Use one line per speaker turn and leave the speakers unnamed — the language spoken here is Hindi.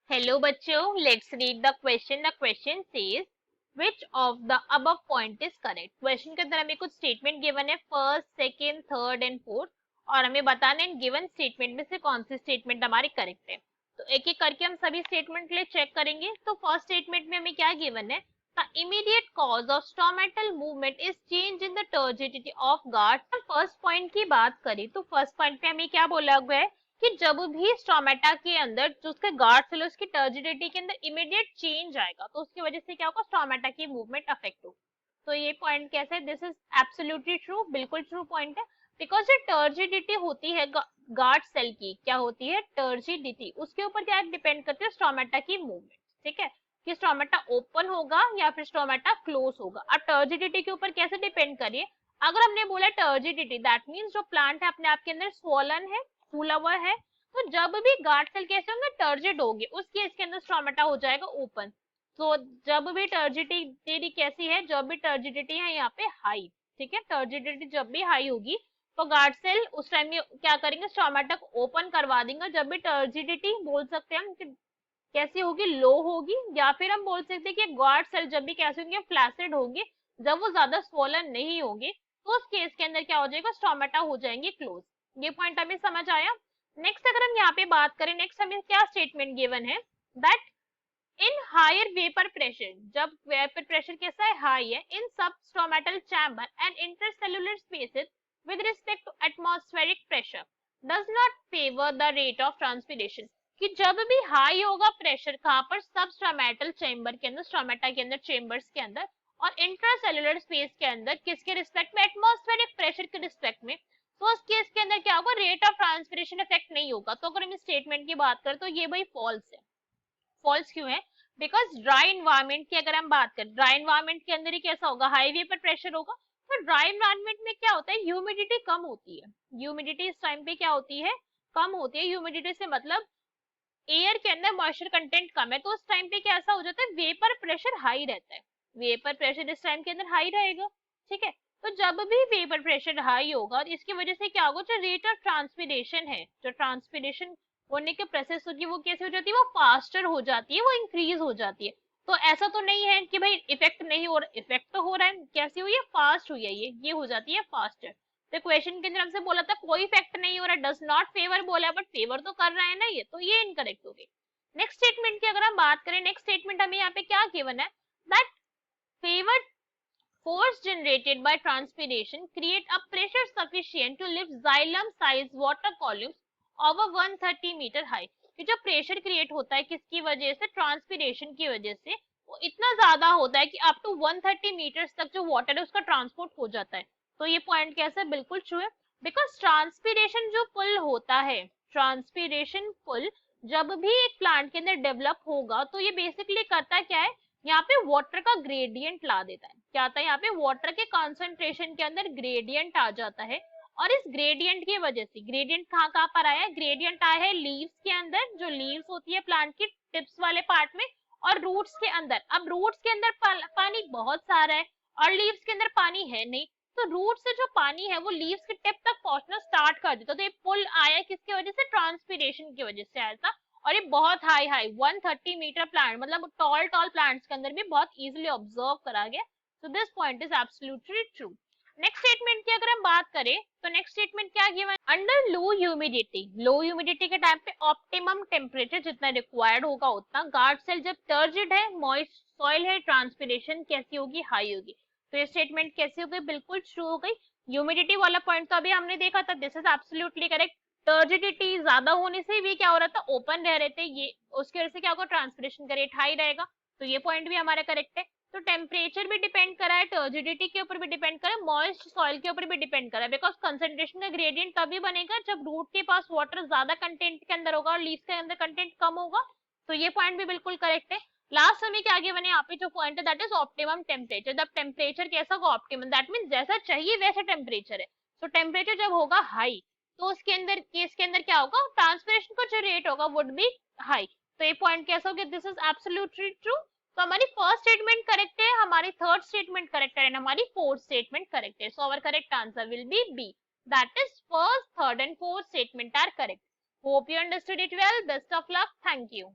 हेलो बच्चों, let's read the question. The question says which of the above point is correct. Question के अंदर हमें कुछ स्टेटमेंट गिवन है, first, second, third and fourth, और हमें बताना है इन गिवन स्टेटमेंट में से कौन सी स्टेटमेंट हमारी करेक्ट है। तो एक एक करके हम सभी स्टेटमेंट के लिए चेक करेंगे। तो फर्स्ट स्टेटमेंट में हमें क्या गिवन है, the immediate cause of stomatal movement is change in the turgidity of guard. First point की बात करें तो फर्स्ट पॉइंट पे हमें क्या बोला हुआ है कि जब भी स्टोमेटा के अंदर जो उसके गार्ड सेल उसकी टर्जिडिटी के अंदर इमीडिएट चेंज आएगा तो उसकी वजह से क्या होगा, स्टोमेटा की मूवमेंट अफेक्ट होगी। तो ये पॉइंट कैसा है, दिस इज एब्सोल्युटली ट्रू, बिल्कुल ट्रू पॉइंट है। बिकॉज जो टर्जिडिटी होती है गार्ड सेल की, क्या होती है टर्जिडिटी, उसके ऊपर क्या डिपेंड करती है, स्टोमेटा की मूवमेंट। ठीक है, कि स्टोमेटा ओपन होगा या फिर स्टोमेटा क्लोज होगा। अब टर्जिडिटी के ऊपर कैसे डिपेंड करिए, अगर हमने बोला टर्जिडिटी दैट मीन्स जो प्लांट है अपने आप के अंदर स्वॉलन है, फूला हुआ है, तो जब भी गार्ड सेल कैसे होंगे, टर्जिड होगी, उस केस के अंदर स्टोमेटा हो जाएगा ओपन। तो जब भी टर्जिडिटी कैसी है, जब भी टर्जिडिटी है यहाँ पे हाई, ठीक है, टर्जिडिटी जब भी हाई होगी तो गार्ड सेल उस टाइम में क्या करेंगे, स्टोमेटा को ओपन करवा देंगे। जब भी टर्जिडिटी बोल सकते हैं हम कि कैसी होगी, लो होगी, या फिर हम बोल सकते हैं कि गार्ड सेल जब भी कैसे होंगे, फ्लैसिड होंगे, जब वो ज्यादा स्वोलन नहीं होंगे तो उस केस के अंदर क्या हो जाएगा, स्टोमेटा हो जाएंगे क्लोज। ये पॉइंट हमें समझ आया। नेक्स्ट अगर हम यहाँ पे बात करें, नेक्स्ट हमें क्या स्टेटमेंट गिवन है, that in higher vapour pressure, जब वेपर प्रेशर कैसा है, हाई है, in substomatal chamber and intercellular spaces with respect to atmospheric pressure does not favour the rate of transpiration. कि जब भी हाई होगा प्रेशर कहाँ पर, सब स्टोमेटल चैम्बर के अंदर, स्टोमेटा के अंदर, चेम्बर्स के अंदर, और इंट्रासेल्युलर स्पेस के अंदर, किसके रिस्पेक्ट में, एटमॉस्फेरिक प्रेशर के रिस्पेक्ट में, तो उस केस के अंदर क्या होगा, रेट ऑफ ट्रांसपिरेशन इफेक्ट नहीं होगा। तो अगर हम इस स्टेटमेंट की बात करें तो ये भाई फॉल्स है। फॉल्स क्यों है, बिकॉज ड्राई इन्वायरमेंट की अगर हम बात करें, ड्राई इन्वायरमेंट के अंदर ही कैसा होगा, हाई वेपर प्रेशर होगा। तो ड्राई इन्वायरमेंट में क्या होता है, ह्यूमिडिटी कम होती है। ह्यूमिडिटी इस टाइम पे क्या होती है, कम होती है। ह्यूमिडिटी से मतलब एयर के अंदर मॉइस्चर कंटेंट कम है, तो उस टाइम पे कैसा हो जाता है, वेपर प्रेशर हाई रहता है। वेपर प्रेशर इस टाइम के अंदर हाई रहेगा। ठीक है, तो जब भी वेपर प्रेशर हाई होगा इसकी वजह से क्या होगा, जो रेट ऑफ ट्रांसपिरेशन है, जो ट्रांसपिरेशन होने की प्रोसेस होती है वो कैसे हो जाती है, वो फास्टर हो जाती है, वो इंक्रीज हो जाती है। तो ऐसा तो नहीं है कि भाई इफेक्ट नहीं हो रहा, इफेक्ट तो हो रहा है। कैसी हुई है, फास्ट हुई है, ये हो जाती है फास्टर। तो क्वेश्चन के अंदर हमसे बोला था कोई इफेक्ट नहीं हो रहा, डज नॉट फेवर बोला, बट फेवर तो कर रहा है ना ये, तो ये इनकरेक्ट हो गई। नेक्स्ट स्टेटमेंट की अगर हम बात करें, नेक्स्ट स्टेटमेंट हमें यहाँ पे क्या गिवन है, that favour force generated by transpiration create a pressure sufficient to lift xylem size water columns over 130 metre high. कि जो प्रेशर क्रिएट होता है किसकी वजह से, ट्रांसपिरेशन की वजह से, वो इतना ज्यादा होता है कि अप टू 130 मीटर्स तक जो वाटर है उसका ट्रांसपोर्ट हो जाता है। तो ये पॉइंट कैसा है, बिल्कुल ट्रू है। बिकॉज ट्रांसपिरेशन जो पुल होता है, ट्रांसपिरेशन पुल जब भी एक प्लांट के अंदर डेवलप होगा तो ये बेसिकली करता क्या है, यहाँ पे वाटर का ग्रेडियंट ला देता है। क्या आता है, यहाँ पे वाटर के कॉन्सेंट्रेशन के अंदर ग्रेडियंट आ जाता है, और इस ग्रेडियंट की वजह से, ग्रेडियंट कहाँ कहाँ पर आया है, ग्रेडियंट आया है लीव्स के अंदर, जो लीव्स होती है प्लांट की टिप्स वाले पार्ट में, और रूट्स के अंदर। अब रूट्स के अंदर पानी बहुत सारा है और लीव्स के अंदर पानी है नहीं, तो रूट से जो पानी है वो लीव्स के टिप तक पहुंचना स्टार्ट कर देता। तो ये पुल आया किसकी वजह से, ट्रांसपिरेशन की वजह से आया था। और ये बहुत हाई हाई 130 मीटर प्लांट, मतलब टॉल टॉल प्लांट्स के अंदर भी बहुत इजीली ऑब्जर्व करा गया। So this point is absolutely true. Next statement की अगर हम बात करें तो नेक्स्ट स्टेटमेंट क्या गिवन, अंडर लो ह्यूमिडिटी, लो ह्यूमिडिटी के टाइम पे ऑप्टिमम टेम्परेचर जितना रिक्वायर्ड होगा उतना, गार्ड सेल जब टर्जिड है, मॉइस्ट सॉइल है, ट्रांसपिरेशन कैसी होगी, हाई होगी। तो ये स्टेटमेंट कैसी हो गई, बिल्कुल ट्रू हो गई। ह्यूमिडिटी वाला पॉइंट तो अभी हमने देखा था, this is absolutely correct. Turgidity ज्यादा होने से भी क्या हो रहा था, ओपन रह रहे थे ये, उसकी वजह से क्या होगा, ट्रांसपिरेशन का रेट हाई रहेगा। तो ये पॉइंट भी हमारा करेक्ट है। तो टेम्परेचर भी डिपेंड करा है, टर्जिडिटी के ऊपर भी डिपेंड करा है, मॉइस्ट सॉइल के ऊपर भी डिपेंड करा है। बिकॉज कंसंट्रेशन का ग्रेडियंट तभी बनेगा जब रूट के पास वाटर ज्यादा कंटेंट के अंदर होगा और लीव्स के अंदर कंटेंट कम होगा। तो ये पॉइंट भी बिल्कुल करेक्ट है। लास्ट हमें क्या आगे बने, यहाँ पे जो पॉइंट है दैट इज ऑप्टिमम टेम्परेचर। जब टेम्परेचर कैसा होगा, ऑप्टिमम, दैट मीन जैसा चाहिए वैसा टेम्परेचर है। तो टेम्परेचर जब होगा हाई तो उसके अंदर, केस के अंदर क्या होगा, ट्रांसपिरेशन का जो रेट होगा वुड बी हाई। तो ये पॉइंट कैसा हो गया, दिस इज एब्सोल्युटली ट्रू। तो हमारी फर्स्ट स्टेटमेंट करेक्ट है, हमारी थर्ड स्टेटमेंट करेक्ट है, एंड हमारी फोर्थ स्टेटमेंट करेक्ट है। So our correct answer will be B, that is first, third and fourth statement are correct. Hope you understood it well, best of luck, thank you.